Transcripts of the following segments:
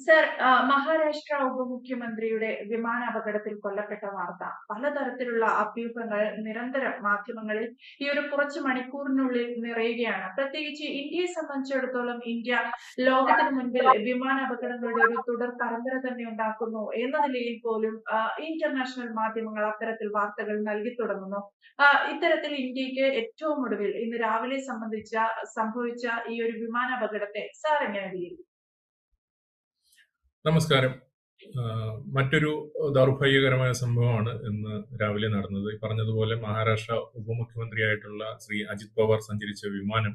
Sir, Maharashtra ഉപമുഖ്യമന്ത്രിയുടെ വിമാനാപകടത്തിൽ കൊല്ലപ്പെട്ട വാർത്ത പലതരത്തിലുള്ള അഭ്യൂഹങ്ങൾ നിരന്തരം മാധ്യമങ്ങളിൽ ഈ ഒരു കുറച്ച് മണിക്കൂറിനുള്ളിൽ നിറയുകയാണ്. പ്രത്യേകിച്ച് ഇന്ത്യയെ സംബന്ധിച്ചിടത്തോളം ഇന്ത്യ ലോകത്തിന് മുൻപിൽ വിമാനാപകടങ്ങളുടെ ഒരു തുടർ പരമ്പര തന്നെ ഉണ്ടാക്കുന്നു എന്ന നിലയിൽ പോലും ഇന്റർനാഷണൽ മാധ്യമങ്ങൾ അത്തരത്തിൽ വാർത്തകൾ നൽകി തുടങ്ങുന്നു. ഇത്തരത്തിൽ ഇന്ത്യക്ക് ഏറ്റവും ഒടുവിൽ ഇന്ന് രാവിലെ സംഭവിച്ച ഈ ഒരു വിമാനാപകടത്തെ സാർ എങ്ങനെ വിലയിരുത്തുന്നു? നമസ്കാരം. മറ്റൊരു ദൗർഭാഗ്യകരമായ സംഭവമാണ് ഇന്ന് രാവിലെ നടന്നത്. പറഞ്ഞതുപോലെ മഹാരാഷ്ട്ര ഉപമുഖ്യമന്ത്രിയായിട്ടുള്ള ശ്രീ അജിത് പവാർ സഞ്ചരിച്ച വിമാനം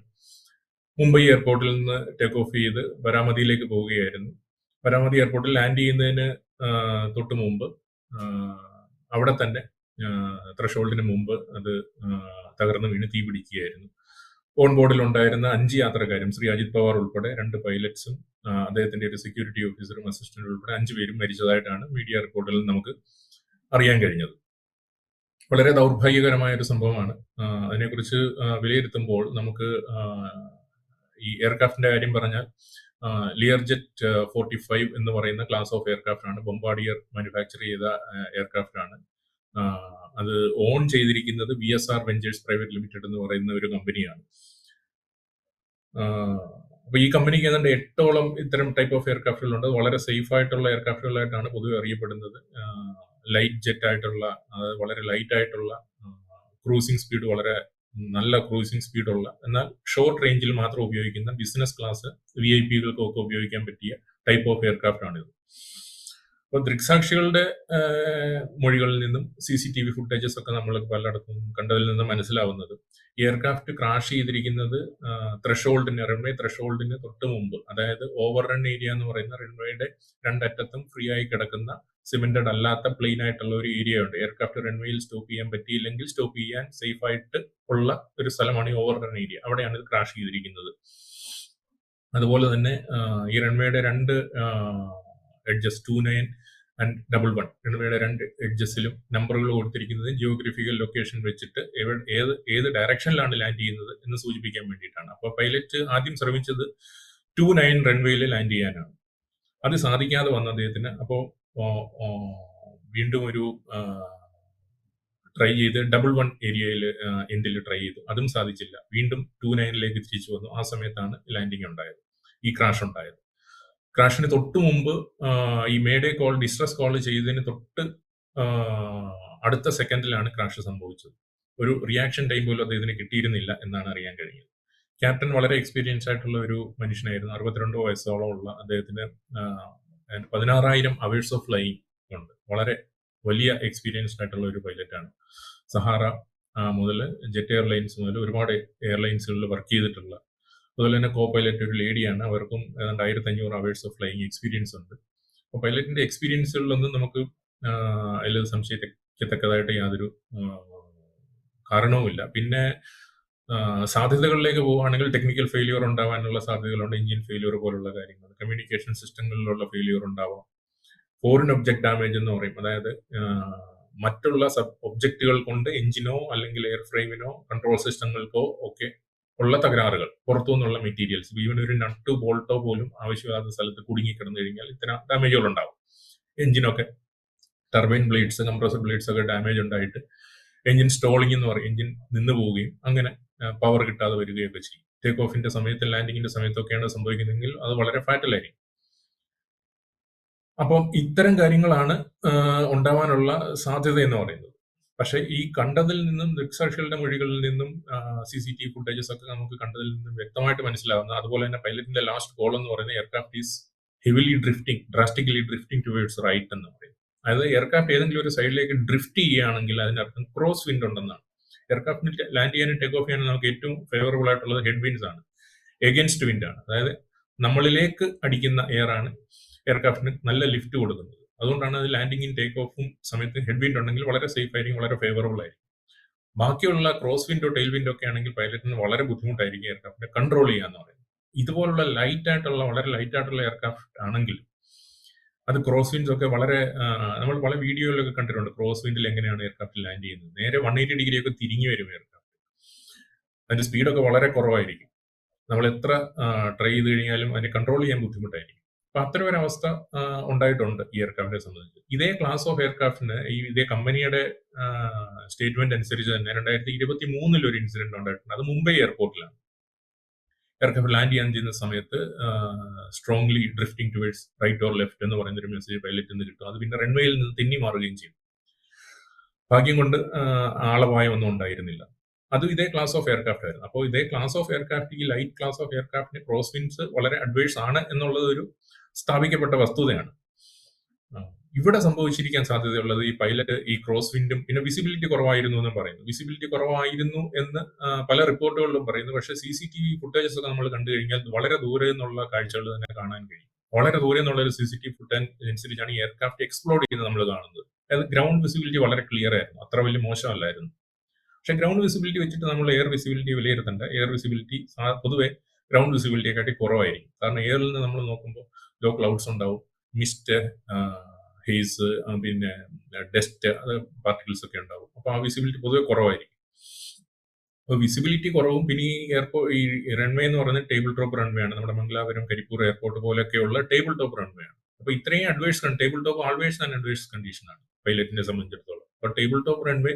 മുംബൈ എയർപോർട്ടിൽ നിന്ന് ടേക്ക് ഓഫ് ചെയ്ത് ബരാമതിയിലേക്ക് പോവുകയായിരുന്നു. ബരാമതി എയർപോർട്ടിൽ ലാൻഡ് ചെയ്യുന്നതിന് തൊട്ട് മുമ്പ് അവിടെ തന്നെ ത്രഷോൾഡിന് മുമ്പ് അത് തകർന്ന് വീണ് തീ പിടിക്കുകയായിരുന്നു. ഓൺ ബോർഡിൽ ഉണ്ടായിരുന്ന 5 യാത്രക്കാരും ശ്രീ അജിത് പവാർ ഉൾപ്പെടെ 2 പൈലറ്റ്സും അദ്ദേഹത്തിന്റെ ഒരു സെക്യൂരിറ്റി ഓഫീസറും അസിസ്റ്റന്റും ഉൾപ്പെടെ 5 പേരും മരിച്ചതായിട്ടാണ് മീഡിയ റിപ്പോർട്ടിൽ നമുക്ക് അറിയാൻ കഴിഞ്ഞത്. വളരെ ദൗർഭാഗ്യകരമായ ഒരു സംഭവമാണ്. അതിനെക്കുറിച്ച് വിലയിരുത്തുമ്പോൾ നമുക്ക് ഈ എയർക്രാഫ്റ്റിന്റെ കാര്യം പറഞ്ഞാൽ ലിയർജെറ്റ് 45 എന്ന് പറയുന്ന ക്ലാസ് ഓഫ് എയർക്രാഫ്റ്റ് ആണ്. ബൊംബാർഡിയർ മാനുഫാക്ചർ ചെയ്ത എയർക്രാഫ്റ്റ് ആണ്. അത് ഓൺ ചെയ്തിരിക്കുന്നത് VSR വെഞ്ചേഴ്സ് പ്രൈവറ്റ് ലിമിറ്റഡ് എന്ന് പറയുന്ന ഒരു കമ്പനിയാണ്. അപ്പൊ ഈ കമ്പനിക്ക് ഏതാണ്ട് 8ഓളം ഇത്തരം ടൈപ്പ് ഓഫ് എയർക്രാഫ്റ്റുകളുണ്ട്. വളരെ സേഫ് ആയിട്ടുള്ള എയർക്രാഫ്റ്റുകളായിട്ടാണ് പൊതുവെ അറിയപ്പെടുന്നത്. ലൈറ്റ് ജെറ്റ് ആയിട്ടുള്ള, വളരെ ലൈറ്റ് ആയിട്ടുള്ള, ക്രൂസിംഗ് സ്പീഡ് വളരെ നല്ല ക്രൂസിംഗ് സ്പീഡുള്ള, എന്നാൽ ഷോർട്ട് റേഞ്ചിൽ മാത്രം ഉപയോഗിക്കുന്ന ബിസിനസ് ക്ലാസ് VIP-കൾക്കൊക്കെ ഉപയോഗിക്കാൻ പറ്റിയ ടൈപ്പ് ഓഫ് എയർക്രാഫ്റ്റ് ആണിത്. അപ്പോൾ ദൃക്സാക്ഷികളുടെ മൊഴികളിൽ നിന്നും CCTV ഫുട്ടേജസ് ഒക്കെ നമ്മൾ പലയിടത്തും കണ്ടതിൽ നിന്ന് മനസ്സിലാവുന്നത് എയർക്രാഫ്റ്റ് ക്രാഷ് ചെയ്തിരിക്കുന്നത് റൺവേ ത്രഷോൾഡിന് തൊട്ട് മുമ്പ്, അതായത് ഓവർ റൺ ഏരിയ എന്ന് പറയുന്ന റൺവേയുടെ രണ്ടറ്റത്തും ഫ്രീ ആയി കിടക്കുന്ന സിമെന്റഡ് അല്ലാത്ത പ്ലെയിൻ ആയിട്ടുള്ള ഒരു ഏരിയ ഉണ്ട്. എയർക്രാഫ്റ്റ് റൺവേയിൽ സ്റ്റോപ്പ് ചെയ്യാൻ പറ്റിയില്ലെങ്കിൽ സ്റ്റോപ്പ് ചെയ്യാൻ സേഫ് ആയിട്ട് ഉള്ള ഒരു സ്ഥലമാണ് ഈ ഓവർ റൺ ഏരിയ. അവിടെയാണ് ഇത് ക്രാഷ് ചെയ്തിരിക്കുന്നത്. അതുപോലെ തന്നെ ഈ റൺവേയുടെ 2 എഡ്ജസ് 29 and 11 റൺവേയുടെ 2 എഡ്ജസിലും നമ്പറുകൾ കൊടുത്തിരിക്കുന്നത് ജിയോഗ്രഫിക്കൽ ലൊക്കേഷൻ വെച്ചിട്ട് ഏത് ഡയറക്ഷനിലാണ് ലാൻഡ് ചെയ്യുന്നത് എന്ന് സൂചിപ്പിക്കാൻ വേണ്ടിയിട്ടാണ്. അപ്പോൾ പൈലറ്റ് ആദ്യം ശ്രമിച്ചത് 29 റൺവേയിൽ ലാൻഡ് ചെയ്യാനാണ്. അത് സാധിക്കാതെ വന്ന അദ്ദേഹത്തിന് അപ്പോൾ വീണ്ടും ഒരു ട്രൈ ചെയ്ത് 11 ഏരിയയിൽ എൻഡിൽ ട്രൈ ചെയ്തു. അതും സാധിച്ചില്ല. വീണ്ടും 29ലേക്ക് തിരിച്ചു വന്നു. ആ സമയത്താണ് ലാൻഡിങ് ഉണ്ടായത്, ഈ ക്രാഷ് ഉണ്ടായത്. ക്രാഷിന് തൊട്ട് മുമ്പ് ഈ മേഡേ കോൾ, ഡിസ്ട്രസ് കോൾ ചെയ്തതിന് തൊട്ട് അടുത്ത സെക്കൻഡിലാണ് ക്രാഷ് സംഭവിച്ചത്. ഒരു റിയാക്ഷൻ ടൈം പോലും അദ്ദേഹത്തിന് കിട്ടിയിരുന്നില്ല എന്നാണ് അറിയാൻ കഴിഞ്ഞത്. ക്യാപ്റ്റൻ വളരെ എക്സ്പീരിയൻസ് ആയിട്ടുള്ള ഒരു മനുഷ്യനായിരുന്നു. 62 വയസ്സോളം ഉള്ള അദ്ദേഹത്തിന് 16,000 അവേഴ്സ് ഓഫ് ഫ്ലൈയിങ് ഉണ്ട്. വളരെ വലിയ എക്സ്പീരിയൻസ്ഡ് ആയിട്ടുള്ള ഒരു പൈലറ്റാണ്. സഹാറ മുതൽ ജെറ്റ് എയർലൈൻസ് മുതൽ ഒരുപാട് എയർലൈൻസുകളിൽ വർക്ക് ചെയ്തിട്ടുള്ള, അതുപോലെ തന്നെ കോ പൈലറ്റ് ഒരു ലേഡിയാണ്. അവർക്കും ഏതാണ്ട് 1500 അവേഴ്സ് ഓഫ് ഫ്ലൈയിങ് എക്സ്പീരിയൻസ് ഉണ്ട്. അപ്പോൾ പൈലറ്റിന്റെ എക്സ്പീരിയൻസുകളിലൊന്നും നമുക്ക് അതിൽ സംശയിക്കത്തക്കതായിട്ട് യാതൊരു കാരണവുമില്ല. പിന്നെ സാധ്യതകളിലേക്ക് പോവുകയാണെങ്കിൽ ടെക്നിക്കൽ ഫെയിലിയർ ഉണ്ടാവാനുള്ള സാധ്യതകളുണ്ട്. എഞ്ചിൻ ഫെയിലിയർ പോലുള്ള കാര്യങ്ങൾ, കമ്മ്യൂണിക്കേഷൻ സിസ്റ്റങ്ങളിലുള്ള ഫെയിലിയർ ഉണ്ടാവാം. ഫോറിൻ ഒബ്ജക്ട് ഡാമേജ് എന്ന് പറയും. അതായത് മറ്റുള്ള സബ് ഒബ്ജക്റ്റുകൾ കൊണ്ട് എഞ്ചിനോ അല്ലെങ്കിൽ എയർ ഫ്രെയിമിനോ കൺട്രോൾ സിസ്റ്റങ്ങൾക്കോ ഒക്കെ ഉള്ള തകരാറുകൾ, പുറത്തുനിന്നുള്ള മെറ്റീരിയൽസ്, ഈവൻ ഒരു നട്ടോ ബോൾട്ടോ പോലും ആവശ്യമില്ലാത്ത സ്ഥലത്ത് കുടുങ്ങിക്കിടന്നു കഴിഞ്ഞാൽ ഇത്തരം ഡാമേജുകൾ ഉണ്ടാവും. എഞ്ചിനൊക്കെ ടർബൈൻ ബ്ലേഡ്സ്, കംപ്രസർ ബ്ലേഡ്സ് ഒക്കെ ഡാമേജ് ഉണ്ടായിട്ട് എഞ്ചിൻ സ്റ്റോളിംഗ് എന്ന് പറയും, എഞ്ചിൻ നിന്ന് പോവുകയും അങ്ങനെ പവർ കിട്ടാതെ വരികയൊക്കെ ചെയ്യും. ടേക്ക് ഓഫിന്റെ സമയത്ത്, ലാൻഡിങ്ങിന്റെ സമയത്തൊക്കെയാണ് സംഭവിക്കുന്നതെങ്കിൽ അത് വളരെ ഫാറ്റലായിരിക്കും. അപ്പം ഇത്തരം കാര്യങ്ങളാണ് ഉണ്ടാവാനുള്ള സാധ്യത എന്ന് പറയുന്നത്. പക്ഷെ ഈ കണ്ടതിൽ നിന്നും, ദൃക്സാക്ഷികളുടെ മൊഴികളിൽ നിന്നും, CCTV ഫുട്ടേജസ് ഒക്കെ നമുക്ക് കണ്ടതിൽ നിന്നും വ്യക്തമായിട്ട് മനസ്സിലാവുന്ന, അതുപോലെ തന്നെ പൈലറ്റിന്റെ ലാസ്റ്റ് കോൾ എന്ന് പറയുന്നത് aircraft is heavily drifting, drastically drifting towards right എന്ന് പറയും. അതായത് എയർക്രാഫ്റ്റ് ഏതെങ്കിലും ഒരു സൈഡിലേക്ക് ഡ്രിഫ്റ്റ് ചെയ്യുകയാണെങ്കിൽ അതിനർത്ഥം ക്രോസ് വിൻഡ് ഉണ്ടെന്നാണ്. എയർക്രാഫ്റ്റിന് ലാൻഡ് ചെയ്യാനും ടേക്ക് ഓഫ് ചെയ്യാനും നമുക്ക് ഏറ്റവും ഫേവറബിൾ ആയിട്ടുള്ളത് ഹെഡ് വിൻഡ്സ് ആണ്, എഗൻസ്റ്റ് വിൻഡ് ആണ്. അതായത് നമ്മളിലേക്ക് അടിക്കുന്ന എയർ ആണ് എയർക്രാഫ്റ്റിന് നല്ല ലിഫ്റ്റ് കൊടുക്കുന്നത്. അതുകൊണ്ടാണ് അത് ലാൻഡിങ്ങും ടേക്ക് ഓഫും സമയത്ത് ഹെഡ് വിൻഡ് ഉണ്ടെങ്കിൽ വളരെ സേഫ് ആയിരിക്കും, വളരെ ഫേവറബിൾ ആയിരിക്കും. ബാക്കിയുള്ള ക്രോസ് വിൻഡോ ടെയിൽ വിൻഡോ ഒക്കെ ആണെങ്കിൽ പൈലറ്റിന് വളരെ ബുദ്ധിമുട്ടായിരിക്കും എയർക്രാഫ്റ്റിനെ കൺട്രോൾ ചെയ്യാന്ന് പറയുന്നത്. ഇതുപോലുള്ള ലൈറ്റ് ആയിട്ടുള്ള, വളരെ ലൈറ്റ് ആയിട്ടുള്ള എയർക്രാഫ്റ്റ് ആണെങ്കിൽ അത് ക്രോസ് വിൻഡ്സ് ഒക്കെ വളരെ, നമ്മൾ പല വീഡിയോയിലൊക്കെ കണ്ടിട്ടുണ്ട് ക്രോസ് വിൻഡിൽ എങ്ങനെയാണ് എയർക്രാഫ്റ്റ് ലാൻഡ് ചെയ്യുന്നത്. നേരെ 180 ഡിഗ്രി ഒക്കെ തിരിഞ്ഞു വരും എയർക്രാഫ്റ്റ്. അതിന്റെ സ്പീഡൊക്കെ വളരെ കുറവായിരിക്കും. നമ്മൾ എത്ര ട്രൈ ചെയ്ത് കഴിഞ്ഞാലും അതിനെ കൺട്രോൾ ചെയ്യാൻ ബുദ്ധിമുട്ടായിരിക്കും. അപ്പൊ അത്തരം ഒരു അവസ്ഥ ഉണ്ടായിട്ടുണ്ട് ഈ എയർക്രാഫ്റ്റിനെ സംബന്ധിച്ച്. ഇതേ ക്ലാസ് ഓഫ് എയർക്രാഫ്റ്റിന് ഇതേ കമ്പനിയുടെ സ്റ്റേറ്റ്മെന്റ് അനുസരിച്ച് തന്നെ 2023 ഒരു ഇൻസിഡന്റ് ഉണ്ടായിട്ടുണ്ട്. അത് മുംബൈ എയർപോർട്ടിലാണ്. എയർക്രാഫ്റ്റ് ലാൻഡ് ചെയ്യാൻ ചെയ്യുന്ന സമയത്ത് strongly drifting towards right or left എന്ന് പറയുന്ന ഒരു മെസ്സേജ് പൈലറ്റിൽ നിന്ന് കിട്ടും. അത് പിന്നെ റൺവേയിൽ നിന്ന് തെന്നി മാറുകയും ചെയ്യും. ഭാഗ്യം കൊണ്ട് ആളപായം ഒന്നും ഉണ്ടായിരുന്നില്ല. അത് ഇതേ ക്ലാസ് ഓഫ് എയർക്രാഫ്റ്റ് ആയിരുന്നു. അപ്പോൾ ഇതേ ക്ലാസ് ഓഫ് എയർക്രാഫ്റ്റ്, ഈ ലൈറ്റ് ക്ലാസ് ഓഫ് എയർക്രാഫ്റ്റിന് ക്രോസ് വിൻഡ്സ് വളരെ അഡ്വേഴ്സ് ആണ് എന്നുള്ളത് ഒരു സ്ഥാപിക്കപ്പെട്ട വസ്തുതയാണ്. ഇവിടെ സംഭവിച്ചിരിക്കാൻ സാധ്യതയുള്ളത് ഈ പൈലറ്റ് ഈ ക്രോസ് വിൻഡും പിന്നെ വിസിബിലിറ്റി കുറവായിരുന്നു എന്നും പറയുന്നു. വിസിബിലിറ്റി കുറവായിരുന്നു എന്ന് പല റിപ്പോർട്ടുകളിലും പറയുന്നു. പക്ഷേ CCTV ഫുട്ടേജസ് ഒക്കെ നമ്മൾ കണ്ടു കഴിഞ്ഞാൽ വളരെ ദൂരെ നിന്നുള്ള കാഴ്ചകൾ തന്നെ കാണാൻ കഴിയും. വളരെ ദൂരെ നിന്നുള്ള ഒരു CCTV ഫുട്ടേജ് അനുസരിച്ചാണ് ഈ എയർക്രാഫ്റ്റ് എക്സ്പ്ലോഡ് ചെയ്യുന്നത് നമ്മൾ കാണുന്നത്. അതായത് ഗ്രൗണ്ട് വിസിബിലിറ്റി വളരെ ക്ലിയർ ആയിരുന്നു, അത്ര വലിയ മോശമല്ലായിരുന്നു. പക്ഷെ ഗ്രൗണ്ട് വിസിബിലിറ്റി വെച്ചിട്ട് നമ്മൾ എയർ വിസിബിലിറ്റി വിലയിരുത്തേണ്ട. എയർ വിസിബിലിറ്റി പൊതുവെ ഗ്രൗണ്ട് വിസിബിലിറ്റിയെക്കാട്ടി കുറവായിരിക്കും. കാരണം എയറിൽ നിന്ന് നമ്മൾ നോക്കുമ്പോൾ ലോ ക്ലൗഡ്സ് ഉണ്ടാവും, മിസ്റ്റ്, ഹേസ്, പിന്നെ ഡസ്റ്റ് പാർട്ടിക്കിൾസ് ഒക്കെ ഉണ്ടാവും. അപ്പോൾ ആ വിസിബിലിറ്റി പൊതുവെ കുറവായിരിക്കും. അപ്പോൾ വിസിബിലിറ്റി കുറവും പിന്നെ ഈ റൺവേ എന്ന് പറയുന്നത് ടേബിൾ ടോപ്പ് റൺവേ ആണ്. നമ്മുടെ മംഗലാപുരം, കരിപ്പൂർ എയർപോർട്ട് പോലെയൊക്കെയുള്ള ടേബിൾ ടോപ്പ് റൺവേ ആണ്. അപ്പോൾ ഇത്രയും adverse table top always and adverse കണ്ടീഷനാണ് പൈലറ്റിനെ സംബന്ധിച്ചിടത്തോളം. അപ്പോൾ table top runway,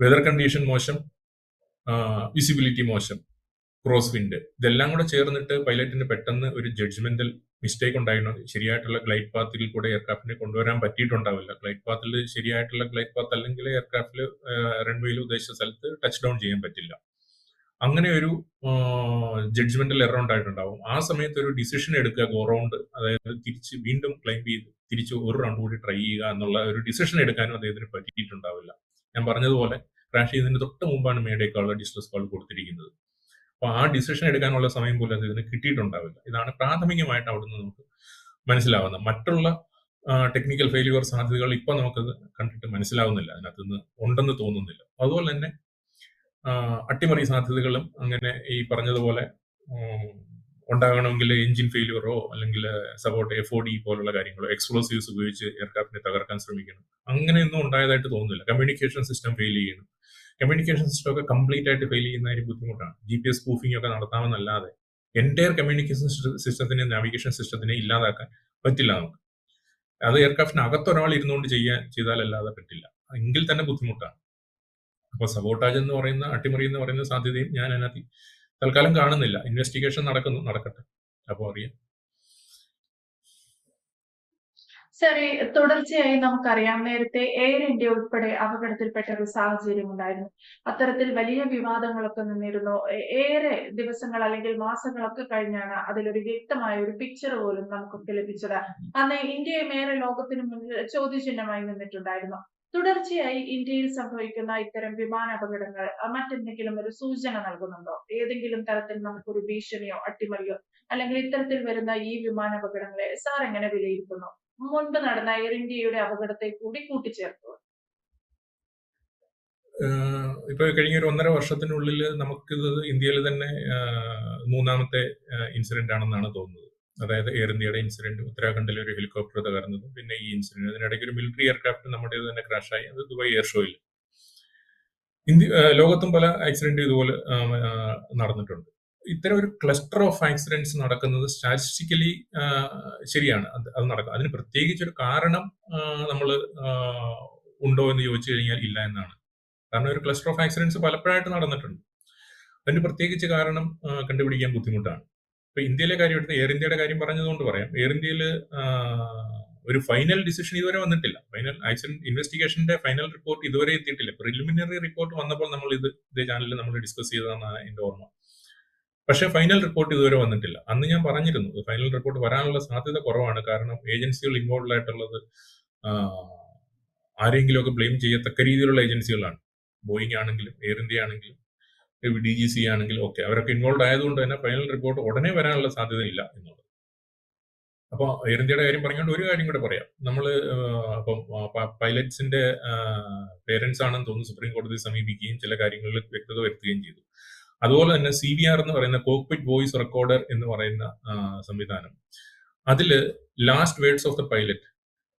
weather condition മോശം, വിസിബിലിറ്റി മോശം, ക്രോസ് വിൻഡ്, ഇതെല്ലാം കൂടെ ചേർന്നിട്ട് പൈലറ്റിന് പെട്ടെന്ന് ഒരു ജഡ്ജ്മെന്റൽ മിസ്റ്റേക്ക് ഉണ്ടായിരുന്നു. ശരിയായിട്ടുള്ള ഗ്ലൈഡ് പാത്തിൽ കൂടെ എയർക്രാഫ്റ്റിനെ കൊണ്ടുവരാൻ പറ്റിയിട്ടുണ്ടാവില്ല. ഗ്ലൈഡ് പാത്തിൽ ശരിയായിട്ടുള്ള ഗ്ലൈഡ് പാത്ത് അല്ലെങ്കിൽ എയർക്രാഫ്റ്റിൽ റൺവേയിൽ ഉദ്ദേശിച്ച സ്ഥലത്ത് ടച്ച് ഡൗൺ ചെയ്യാൻ പറ്റില്ല. അങ്ങനെ ഒരു ജഡ്ജ്മെന്റൽ എറർ ഉണ്ടായിട്ടുണ്ടാവും. ആ സമയത്ത് ഒരു ഡിസിഷൻ എടുക്കുക, ഗോ റൗണ്ട്, അതായത് തിരിച്ച് വീണ്ടും ക്ലൈംബ് ചെയ്ത് തിരിച്ച് ഒരു റൗണ്ട് കൂടി ട്രൈ ചെയ്യുക എന്നുള്ള ഒരു ഡിസിഷൻ എടുക്കാനും അദ്ദേഹത്തിന് പറ്റിയിട്ടുണ്ടാവില്ല. ഞാൻ പറഞ്ഞതുപോലെ ക്രാഷ് ചെയ്യുന്നതിന് തൊട്ട് മുമ്പാണ് മേഡേക്കുള്ള ഡിസ്ട്രസ് കോൾ കൊടുത്തിരിക്കുന്നത്. അപ്പോൾ ആ ഡിസിഷൻ എടുക്കാനുള്ള സമയം പോലും അദ്ദേഹത്തിന് കിട്ടിയിട്ടുണ്ടാവില്ല. ഇതാണ് പ്രാഥമികമായിട്ട് അവിടുന്ന് നമുക്ക് മനസ്സിലാവുന്നത്. മറ്റുള്ള ടെക്നിക്കൽ ഫെയിലിയർ സാധ്യതകൾ ഇപ്പൊ നമുക്കത് കണ്ടിട്ട് മനസ്സിലാവുന്നില്ല, അതിനകത്തുനിന്ന് ഉണ്ടെന്ന് തോന്നുന്നില്ല. അതുപോലെ തന്നെ അട്ടിമറി സാധ്യതകളും അങ്ങനെ ഈ പറഞ്ഞതുപോലെ ഉണ്ടാകണമെങ്കിൽ എഞ്ചിൻ ഫെയിലിയറോ അല്ലെങ്കിൽ സപ്പോർട്ട് FOD പോലുള്ള കാര്യങ്ങളോ, എക്സ്പ്ലോസീവ്സ് ഉപയോഗിച്ച് എയർക്രാഫ്റ്റിനെ തകർക്കാൻ ശ്രമിക്കണം, അങ്ങനെയൊന്നും ഉണ്ടായതായിട്ട് തോന്നുന്നില്ല. കമ്മ്യൂണിക്കേഷൻ സിസ്റ്റം ഫെയിൽ ചെയ്യണം. കമ്മ്യൂണിക്കേഷൻ സിസ്റ്റം ഒക്കെ കംപ്ലീറ്റ് ആയിട്ട് ഫെയിൽ ചെയ്യുന്ന ഒരു ബുദ്ധിമുട്ടാണ്. GPS സ്പൂഫിംഗ് ഒക്കെ നടത്താമെന്നല്ലാതെ എൻറ്റയർ കമ്മ്യൂണിക്കേഷൻ സിസ്റ്റത്തിനെ, നാവിഗേഷൻ സിസ്റ്റത്തിനെ ഇല്ലാതാക്കാൻ പറ്റില്ല നമുക്ക്. അത് എയർക്രാഫ്റ്റിന് അകത്തൊരാൾ ഇരുന്നുകൊണ്ട് ചെയ്താലല്ലാതെ പറ്റില്ല. എങ്കിൽ തന്നെ ബുദ്ധിമുട്ടാണ്. അപ്പോൾ സബോട്ടാജ് എന്ന് പറയുന്ന, അട്ടിമറി എന്ന് പറയുന്ന സാധ്യതയും ഞാൻ അതിനകത്ത് തൽക്കാലം കാണുന്നില്ല. ഇൻവെസ്റ്റിഗേഷൻ നടക്കട്ടെ, അപ്പോൾ അറിയാം. ശരി, തുടർച്ചയായി നമുക്കറിയാം, നേരത്തെ എയർ ഇന്ത്യ ഉൾപ്പെടെ അപകടത്തിൽപ്പെട്ട ഒരു സാഹചര്യം ഉണ്ടായിരുന്നു. അത്തരത്തിൽ വലിയ വിവാദങ്ങളൊക്കെ നിന്നിരുന്നു. ഏറെ ദിവസങ്ങൾ അല്ലെങ്കിൽ മാസങ്ങളൊക്കെ കഴിഞ്ഞാണ് അതിലൊരു വ്യക്തമായ ഒരു പിക്ചർ പോലും നമുക്കൊക്കെ ലഭിച്ചത്. അന്ന് ഇന്ത്യയും ഏറെ ലോകത്തിന് മുന്നിൽ ചോദ്യചിഹ്നമായി നിന്നിട്ടുണ്ടായിരുന്നു. തുടർച്ചയായി ഇന്ത്യയിൽ സംഭവിക്കുന്ന ഇത്തരം വിമാന അപകടങ്ങൾ മറ്റെന്തെങ്കിലും ഒരു സൂചന നൽകുന്നുണ്ടോ? ഏതെങ്കിലും തരത്തിൽ നമുക്കൊരു ഭീഷണിയോ അട്ടിമറിയോ അല്ലെങ്കിൽ ഇത്തരത്തിൽ വരുന്ന ഈ വിമാന അപകടങ്ങളെ സാർ എങ്ങനെ വിലയിരുത്തുന്നു? മുൻപ് നടന്ന എയർ ഇന്ത്യയുടെ അപകടത്തെ കൂടി കൂട്ടിച്ചേർത്തു. ഇപ്പൊ കഴിഞ്ഞ ഒരു 1.5 വർഷത്തിനുള്ളിൽ നമുക്കിത് ഇന്ത്യയിൽ തന്നെ 3ാമത്തെ ഇൻസിഡന്റ് ആണെന്നാണ് തോന്നുന്നത്. അതായത് എയർ ഇന്ത്യയുടെ ഇൻസിഡന്റ്, ഉത്തരാഖണ്ഡിലെ ഒരു ഹെലികോപ്റ്റർ തകർന്നതും പിന്നെ ഈ ഇൻസിഡന്റ്, അതിനിടയ്ക്ക് ഒരു മിലിറ്ററി എയർക്രാഫ്റ്റ് നമ്മുടെ തന്നെ ക്രാഷായി, അത് ദുബായ് എയർ ഷോയിൽ. ലോകത്തും പല ആക്സിഡന്റ് ഇതുപോലെ നടന്നിട്ടുണ്ട്. ഇത്തരം ഒരു ക്ലസ്റ്റർ ഓഫ് ആക്സിഡന്റ്സ് നടക്കുന്നത് സ്റ്റാറ്റിസ്റ്റിക്കലി ശരിയാണ്, അത് നടക്കും. അതിന് പ്രത്യേകിച്ച് ഒരു കാരണം നമ്മൾ ഉണ്ടോ എന്ന് ചോദിച്ചു കഴിഞ്ഞാൽ ഇല്ല എന്നാണ്. കാരണം ഒരു ക്ലസ്റ്റർ ഓഫ് ആക്സിഡന്റ്സ് പലപ്പോഴായിട്ട് നടന്നിട്ടുണ്ട്. അതിന് പ്രത്യേകിച്ച് കാരണം കണ്ടുപിടിക്കാൻ ബുദ്ധിമുട്ടാണ്. ഇപ്പൊ ഇന്ത്യയിലെ കാര്യം എടുത്ത് എയർ ഇന്ത്യയുടെ കാര്യം പറഞ്ഞതുകൊണ്ട് പറയാം. എയർ ഇന്ത്യയിൽ ഒരു ഫൈനൽ ഡിസിഷൻ ഇതുവരെ വന്നിട്ടില്ല. ഫൈനൽ ആക്സിഡന്റ് ഇൻവെസ്റ്റിഗേഷന്റെ ഫൈനൽ റിപ്പോർട്ട് ഇതുവരെ എത്തിയിട്ടില്ല. പ്രിലിമിനറി റിപ്പോർട്ട് വന്നപ്പോൾ നമ്മൾ ഇതേ ചാനലിൽ നമ്മൾ ഡിസ്കസ് ചെയ്തതാണ് എന്റെ ഓർമ്മ. പക്ഷെ ഫൈനൽ റിപ്പോർട്ട് ഇതുവരെ വന്നിട്ടില്ല. അന്ന് ഞാൻ പറഞ്ഞിരുന്നു ഫൈനൽ റിപ്പോർട്ട് വരാനുള്ള സാധ്യത കുറവാണ്. കാരണം ഏജൻസികൾ ഇൻവോൾവ് ആയിട്ടുള്ളത് ആരെങ്കിലും ഒക്കെ ബ്ലെയിം ചെയ്യത്തക്ക രീതിയിലുള്ള ഏജൻസികളാണ്. ബോയിങ് ആണെങ്കിലും എയർ ഇന്ത്യ ആണെങ്കിലും DGC ആണെങ്കിലും ഒക്കെ അവരൊക്കെ ഇൻവോൾവ് ആയതുകൊണ്ട് തന്നെ ഫൈനൽ റിപ്പോർട്ട് ഉടനെ വരാനുള്ള സാധ്യത ഇല്ല എന്നുള്ളത്. അപ്പോൾ എയർ ഇന്ത്യയുടെ കാര്യം പറഞ്ഞുകൊണ്ട് ഒരു കാര്യം കൂടെ പറയാം. നമ്മൾ അപ്പം പൈലറ്റ്സിന്റെ പേരൻസ് ആണെന്ന് തോന്നുന്നു സുപ്രീം കോടതിയെ സമീപിക്കുകയും ചില കാര്യങ്ങളിൽ വ്യക്തത വരുത്തുകയും ചെയ്തു. അതുപോലെ തന്നെ CVR എന്ന് പറയുന്ന കോക്പിറ്റ് വോയിസ് റെക്കോർഡർ എന്ന് പറയുന്ന സംവിധാനം, അതിൽ last words of the pilot,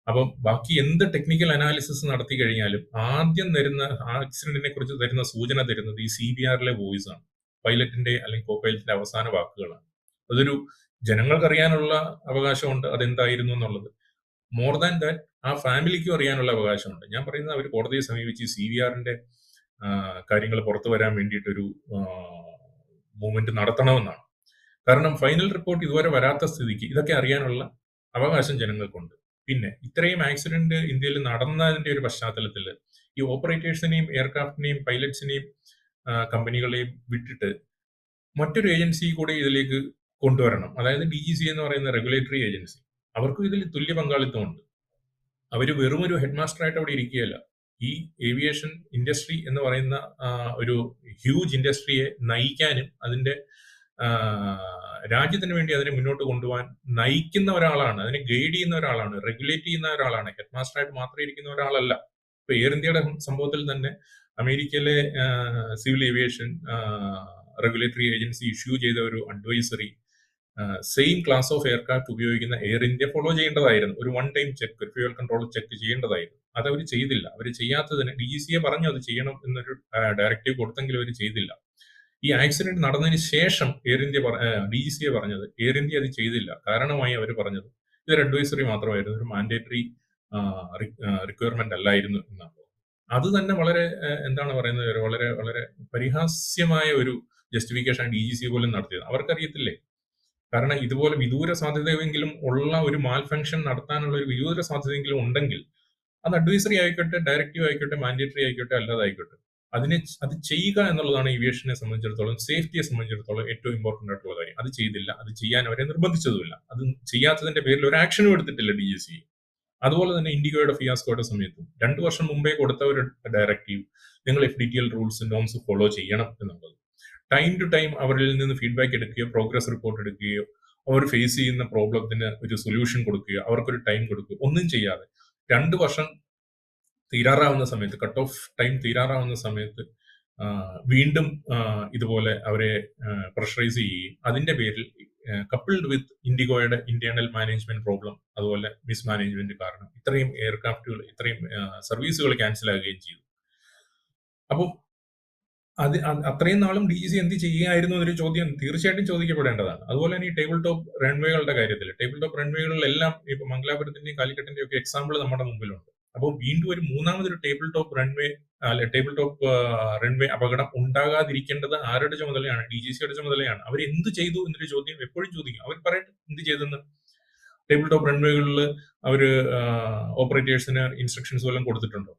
അപ്പം ബാക്കി എന്ത് ടെക്നിക്കൽ അനാലിസിസ് നടത്തി കഴിഞ്ഞാലും ആദ്യം തരുന്ന ആക്സിഡന്റിനെ കുറിച്ച് തരുന്ന സൂചന തരുന്നത് ഈ CVR വോയിസ് ആണ്. പൈലറ്റിന്റെ അല്ലെങ്കിൽ കോ പൈലറ്റിന്റെ അവസാന വാക്കുകളാണ്. അതൊരു ജനങ്ങൾക്ക് അറിയാനുള്ള അവകാശമുണ്ട് അതെന്തായിരുന്നു എന്നുള്ളത്. മോർ ദാൻ ദാറ്റ് ആ ഫാമിലിക്കും അറിയാനുള്ള അവകാശമുണ്ട്. ഞാൻ പറയുന്നത് അവർ കോടതിയെ സമീപിച്ച് CVRന്റെ കാര്യങ്ങൾ പുറത്തു വരാൻ വേണ്ടിയിട്ടൊരു മൂവ്മെന്റ് നടത്തണമെന്നാണ്. കാരണം ഫൈനൽ റിപ്പോർട്ട് ഇതുവരെ വരാത്ത സ്ഥിതിക്ക് ഇതൊക്കെ അറിയാനുള്ള അവകാശം ജനങ്ങൾക്കുണ്ട്. പിന്നെ ഇത്രയും ആക്സിഡന്റ് ഇന്ത്യയിൽ നടന്നതിന്റെ ഒരു പശ്ചാത്തലത്തിൽ ഈ ഓപ്പറേറ്റേഴ്സിനെയും എയർക്രാഫ്റ്റിനെയും പൈലറ്റ്സിനെയും കമ്പനികളെയും വിട്ടിട്ട് മറ്റൊരു ഏജൻസി കൂടെ ഇതിലേക്ക് കൊണ്ടുവരണം. അതായത് DGCA എന്ന് പറയുന്ന റെഗുലേറ്ററി ഏജൻസി. അവർക്കും ഇതിൽ തുല്യ പങ്കാളിത്തമുണ്ട്. അവർ വെറും ഒരു ഹെഡ് മാസ്റ്റർ ആയിട്ട് അവിടെ ഇരിക്കുകയല്ല. ഈ ഏവിയേഷൻ ഇൻഡസ്ട്രി എന്ന് പറയുന്ന ഒരു ഹ്യൂജ് ഇൻഡസ്ട്രിയെ നയിക്കാനും അതിന്റെ രാജ്യത്തിന് വേണ്ടി അതിനെ മുന്നോട്ട് കൊണ്ടുപോകാൻ നയിക്കുന്ന ഒരാളാണ്, അതിനെ ഗൈഡ് ചെയ്യുന്ന ഒരാളാണ്, റെഗുലേറ്റ് ചെയ്യുന്ന ഒരാളാണ്. ഹെഡ് മാസ്റ്റർ ആയിട്ട് മാത്രം ഇരിക്കുന്ന ഒരാളല്ല. ഇപ്പൊ എയർ ഇന്ത്യയുടെ സംഭവത്തിൽ തന്നെ അമേരിക്കയിലെ civil aviation regulatory agency issue ചെയ്ത ഒരു advisory same class of aircraft ഉപയോഗിക്കുന്ന എയർ ഇന്ത്യ ഫോളോ ചെയ്യേണ്ടതായിരുന്നു. ഒരു one time check, fuel control check ചെയ്യേണ്ടതായിരുന്നു. അത് അവർ ചെയ്തില്ല. അവർ ചെയ്യാത്തതിന് DGCA പറഞ്ഞു അത് ചെയ്യണം എന്നൊരു ഡയറക്റ്റീവ് കൊടുത്തെങ്കിലും അവർ ചെയ്തില്ല. ഈ ആക്സിഡന്റ് നടന്നതിന് ശേഷം DGCA പറഞ്ഞത് എയർ ഇന്ത്യ അത് ചെയ്തില്ല. കാരണമായി അവർ പറഞ്ഞത് ഇതൊരു അഡ്വൈസറി മാത്രമായിരുന്നു, ഒരു മാൻഡേറ്ററി റിക്വയർമെന്റ് അല്ലായിരുന്നു എന്നാണ്. അത് തന്നെ വളരെ എന്താണ് പറയുന്നത്, വളരെ വളരെ പരിഹാസ്യമായ ഒരു ജസ്റ്റിഫിക്കേഷൻ DGCA പോലും നടത്തിയത്. അവർക്കറിയത്തില്ലേ? കാരണം ഇതുപോലെ വിദൂര സാധ്യതയെങ്കിലും ഉള്ള ഒരു മാൽ ഫംഗ്ഷൻ നടത്താനുള്ള ഒരു വിദൂര സാധ്യതയെങ്കിലും ഉണ്ടെങ്കിൽ അത് അഡ്വൈസറി ആയിക്കോട്ടെ, ഡയറക്റ്റീവ് ആയിക്കോട്ടെ, മാൻഡേറ്ററി ആയിക്കോട്ടെ, അല്ലാതായിക്കോട്ടെ, അത് ചെയ്യുക എന്നുള്ളതാണ് ഏവിയേഷനെ സംബന്ധിച്ചിടത്തോളം, സേഫ്റ്റിയെ സംബന്ധിച്ചിടത്തോളം ഏറ്റവും ഇമ്പോർട്ടന്റ് ആയിട്ടുള്ള കാര്യം. അത് ചെയ്തില്ല. അത് ചെയ്യാൻ അവരെ നിർബന്ധിച്ചതുമില്ല. അത് ചെയ്യാത്തതിന്റെ പേരിൽ ഒരു ആക്ഷനും എടുത്തിട്ടില്ല DGCA. അതുപോലെ തന്നെ ഇൻഡിഗോയുടെ ഫിയാസ്കോയുടെ സമയത്തും 2 വർഷം മുമ്പേ കൊടുത്ത ഒരു ഡയറക്റ്റീവ്, നിങ്ങൾ FDTL റൂൾസ് നോംസ് ഫോളോ ചെയ്യണം എന്നുള്ളത്. ടൈം ടു ടൈം അവരിൽ നിന്ന് ഫീഡ്ബാക്ക് എടുക്കുകയോ പ്രോഗ്രസ് റിപ്പോർട്ട് എടുക്കുകയോ അവർ ഫേസ് ചെയ്യുന്ന പ്രോബ്ലത്തിന് ഒരു സൊല്യൂഷൻ കൊടുക്കുകയോ അവർക്കൊരു ടൈം കൊടുക്കുകയോ ഒന്നും ചെയ്യാതെ 2 വർഷം തീരാറാവുന്ന സമയത്ത്, കട്ട് ഓഫ് ടൈം തീരാറാവുന്ന സമയത്ത് വീണ്ടും ഇതുപോലെ അവരെ പ്രഷറൈസ് ചെയ്യുകയും അതിന്റെ പേരിൽ കപ്പിൾഡ് വിത്ത് ഇൻഡിഗോയുടെ ഇന്റേണൽ മാനേജ്മെന്റ് പ്രോബ്ലം, അതുപോലെ മിസ്മാനേജ്മെന്റ് കാരണം ഇത്രയും എയർക്രാഫ്റ്റുകൾ, ഇത്രയും സർവീസുകൾ ക്യാൻസൽ ആകുകയും ചെയ്തു. അപ്പോൾ അത്രയും നാളും DGCA എന്ത് ചെയ്യുകയായിരുന്നു എന്നൊരു ചോദ്യം തീർച്ചയായിട്ടും ചോദിക്കപ്പെടേണ്ടതാണ്. അതുപോലെ തന്നെ ഈ ടേബിൾ ടോപ്പ് റൺവേകളുടെ കാര്യത്തിൽ, ടേബിൾ ടോപ്പ് റൺവേകളിലെല്ലാം ഇപ്പൊ മംഗലാപുരത്തിന്റെയും കാലിക്കറ്റിന്റെയും ഒക്കെ എക്സാമ്പിൾ നമ്മുടെ മുമ്പിലുണ്ട്. അപ്പോൾ വീണ്ടും ഒരു മൂന്നാമതൊരു ടേബിൾ ടോപ്പ് റൺവേ അപകടം ഉണ്ടാകാതിരിക്കേണ്ടത് ആരുടെ ചുമതലയാണ്? DGCAയുടെ ചുമതലയാണ്. അവർ എന്ത് ചെയ്തു എന്നൊരു ചോദ്യം എപ്പോഴും ചോദിക്കും. അവർ പറയട്ടെ എന്ത് ചെയ്തെന്ന്. ടേബിൾ ടോപ്പ് റൺവേകളിൽ അവർ ഓപ്പറേറ്റേഴ്സിന് ഇൻസ്ട്രക്ഷൻസ് വല്ലതും കൊടുത്തിട്ടുണ്ടോ?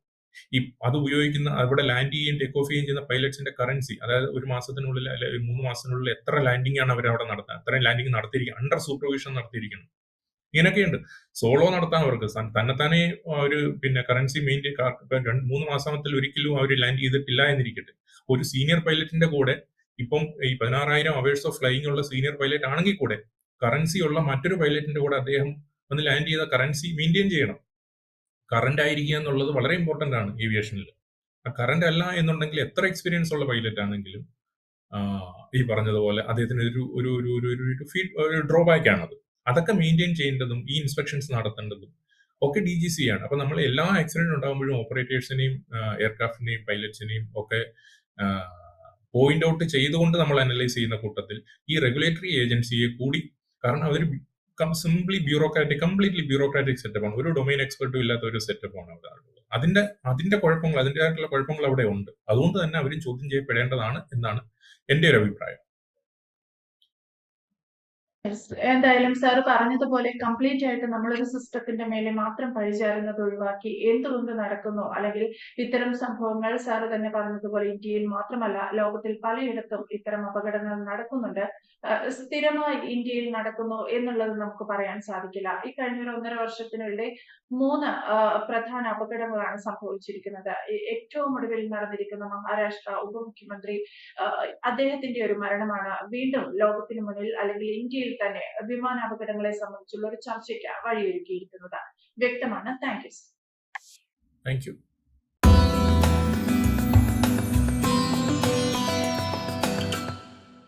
അത് ഉപയോഗിക്കുന്ന, അവിടെ ലാൻഡ് ചെയ്യുകയും ടേക്ക് ഓഫ് ചെയ്യുകയും ചെയ്യുന്ന പൈലറ്റ്സിന്റെ കറൻസി, അതായത് ഒരു മാസത്തിനുള്ളിൽ അല്ലെങ്കിൽ 3 മാസത്തിനുള്ളിൽ എത്ര ലാൻഡിംഗ് ആണ് അവർ അവിടെ നടത്തുക, അത്രയും ലാൻഡിംഗ് നടത്തിയിരിക്കണം, അണ്ടർ സൂപ്പർവിഷൻ നടത്തിയിരിക്കണം. ഇങ്ങനെയൊക്കെയുണ്ട്. സോളോ നടത്താൻ അവർക്ക് തന്നെത്താനെ ഒരു കറൻസി മെയിൻറ്റെയിൻ 3 മാസത്തിൽ ഒരിക്കലും അവർ ലാൻഡ് ചെയ്തിട്ടില്ല എന്നിരിക്കട്ടെ. ഒരു സീനിയർ പൈലറ്റിന്റെ കൂടെ ഇപ്പം ഈ 16,000 അവേഴ്സ് ഓഫ് ഫ്ലൈയിങ് ഉള്ള സീനിയർ പൈലറ്റ് ആണെങ്കിൽ കൂടെ കറൻസി ഉള്ള മറ്റൊരു പൈലറ്റിന്റെ കൂടെ അദ്ദേഹം വന്ന് ലാൻഡ് ചെയ്ത കറൻസി മെയിൻറ്റെയിൻ ചെയ്യണം. കറന്റ് ആയിരിക്കുക എന്നുള്ളത് വളരെ ഇമ്പോർട്ടന്റ് ആണ് ഏവിയേഷനിൽ. ആ കറന്റ് അല്ല എന്നുണ്ടെങ്കിൽ എത്ര എക്സ്പീരിയൻസ് ഉള്ള പൈലറ്റ് ആണെങ്കിലും ഈ പറഞ്ഞതുപോലെ അദ്ദേഹത്തിന് ഒരു ഡ്രോബാക്ക് ആണത്. അതൊക്കെ മെയിൻറ്റെയിൻ ചെയ്യേണ്ടതും ഈ ഇൻസ്പെക്ഷൻസ് നടത്തേണ്ടതും ഒക്കെ DGCA ആണ്. അപ്പൊ നമ്മൾ എല്ലാ ആക്സിഡന്റ് ഉണ്ടാകുമ്പോഴും ഓപ്പറേറ്റേഴ്സിനെയും എയർക്രാഫ്റ്റിനെയും പൈലറ്റ്സിനെയും ഒക്കെ പോയിന്റ് ഔട്ട് ചെയ്തുകൊണ്ട് നമ്മൾ അനലൈസ് ചെയ്യുന്ന കൂട്ടത്തിൽ ഈ റെഗുലേറ്ററി ഏജൻസിയെ കൂടി, കാരണം അവർ കംപ്ലീറ്റ്ലി ബ്യൂറോക്രാറ്റിക് സെറ്റപ്പാണ്. ഒരു ഡൊമൈൻ എക്സ്പെർട്ടും ഇല്ലാത്ത ഒരു സെറ്റപ്പാണ് അവിടെ. അതിന്റെ കുഴപ്പങ്ങൾ, അതിൻ്റെതായിട്ടുള്ള കുഴപ്പങ്ങൾ അവിടെ ഉണ്ട്. അതുകൊണ്ട് തന്നെ അവരും ചോദ്യം ചെയ്യപ്പെടേണ്ടതാണ് എന്നാണ് എന്റെ ഒരു അഭിപ്രായം. എന്തായാലും സാർ പറഞ്ഞതുപോലെ കംപ്ലീറ്റ് ആയിട്ട് നമ്മളൊരു സിസ്റ്റത്തിന്റെ മേലെ മാത്രം പഴിചാരുന്നത് ഒഴിവാക്കി എന്തുകൊണ്ട് നടക്കുന്നു, അല്ലെങ്കിൽ ഇത്തരം സംഭവങ്ങൾ സാർ തന്നെ പറഞ്ഞതുപോലെ ഇന്ത്യയിൽ മാത്രമല്ല ലോകത്തിൽ പലയിടത്തും ഇത്തരം അപകടങ്ങൾ നടക്കുന്നുണ്ട്. സ്ഥിരമായി ഇന്ത്യയിൽ നടക്കുന്നു എന്നുള്ളത് നമുക്ക് പറയാൻ സാധിക്കില്ല. ഈ കഴിഞ്ഞ 1.5 വർഷത്തിനുള്ളിൽ 3 പ്രധാന അപകടങ്ങളാണ് സംഭവിച്ചിരിക്കുന്നത്. ഏറ്റവും ഒടുവിൽ നടന്നിരിക്കുന്ന മഹാരാഷ്ട്ര ഉപമുഖ്യമന്ത്രി അദ്ദേഹത്തിന്റെ ഒരു മരണമാണ് വീണ്ടും ലോകത്തിന് മുന്നിൽ, അല്ലെങ്കിൽ ഇന്ത്യയിൽ തന്നെ വിമാനാപകടങ്ങളെ സംബന്ധിച്ചുള്ള ഒരു ചർച്ചയ്ക്ക് വഴിയൊരുക്കിയിരിക്കുന്നത്. വ്യക്തമാണ്. Thank you.